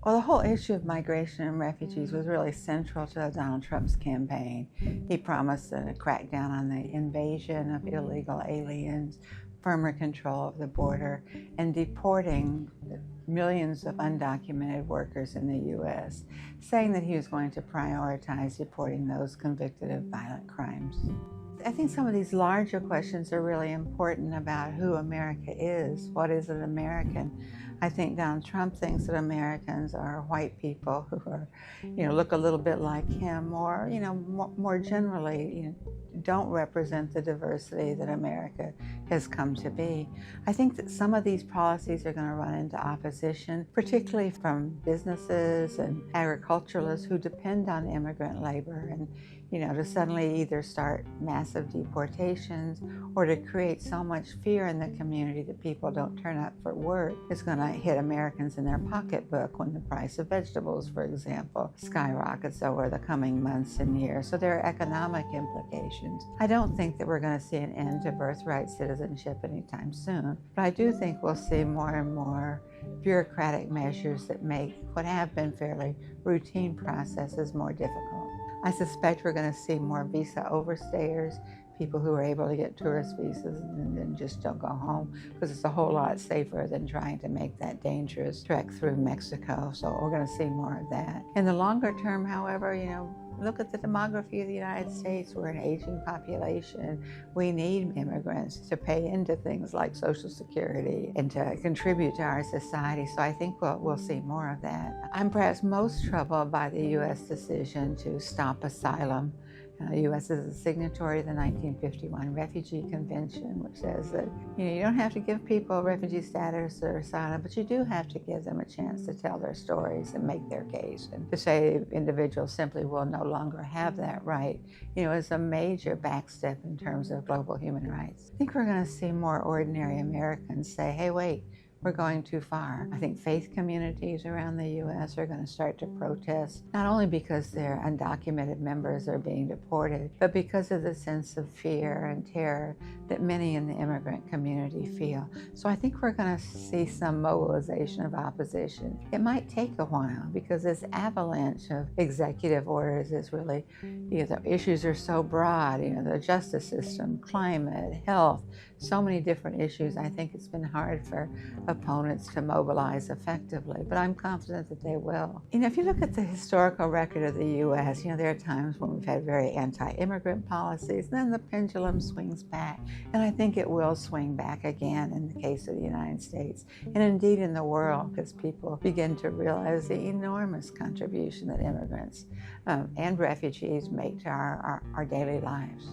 Well, the whole issue of migration and refugees was really central to Donald Trump's campaign. He promised a crackdown on the invasion of illegal aliens, firmer control of the border, and deporting millions of undocumented workers in the U.S., saying that he was going to prioritize deporting those convicted of violent crimes. I think some of these larger questions are really important about who America is. What is an American? I think Donald Trump thinks that Americans are white people who are, look a little bit like him, or, more generally, don't represent the diversity that America has come to be. I think that some of these policies are going to run into opposition, particularly from businesses and agriculturalists who depend on immigrant labor, and to suddenly either start massive deportations or to create so much fear in the community that people don't turn up for work is going to hit Americans in their pocketbook when the price of vegetables, for example, skyrockets over the coming months and years. So there are economic implications. I don't think that we're going to see an end to birthright citizenship anytime soon, but I do think we'll see more and more bureaucratic measures that make what have been fairly routine processes more difficult. I suspect we're going to see more visa overstayers, people who are able to get tourist visas and then just don't go home, because it's a whole lot safer than trying to make that dangerous trek through Mexico. So we're going to see more of that. In the longer term, however, look at the demography of the United States. We're an aging population. We need immigrants to pay into things like Social Security and to contribute to our society. So I think we'll see more of that. I'm perhaps most troubled by the U.S. decision to stop asylum. The U.S. is a signatory to the 1951 Refugee Convention, which says that you don't have to give people refugee status or asylum, but you do have to give them a chance to tell their stories and make their case. And to say individuals simply will no longer have that right, is a major backstep in terms of global human rights. I think we're going to see more ordinary Americans say, hey, wait, we're going too far. I think faith communities around the U.S. are going to start to protest, not only because their undocumented members are being deported, but because of the sense of fear and terror that many in the immigrant community feel. So I think we're going to see some mobilization of opposition. It might take a while because this avalanche of executive orders is really, the issues are so broad, the justice system, climate, health, so many different issues. I think it's been hard for opponents to mobilize effectively, but I'm confident that they will. If you look at the historical record of the U.S., there are times when we've had very anti-immigrant policies, and then the pendulum swings back, and I think it will swing back again in the case of the United States, and indeed in the world, because people begin to realize the enormous contribution that immigrants and refugees make to our daily lives.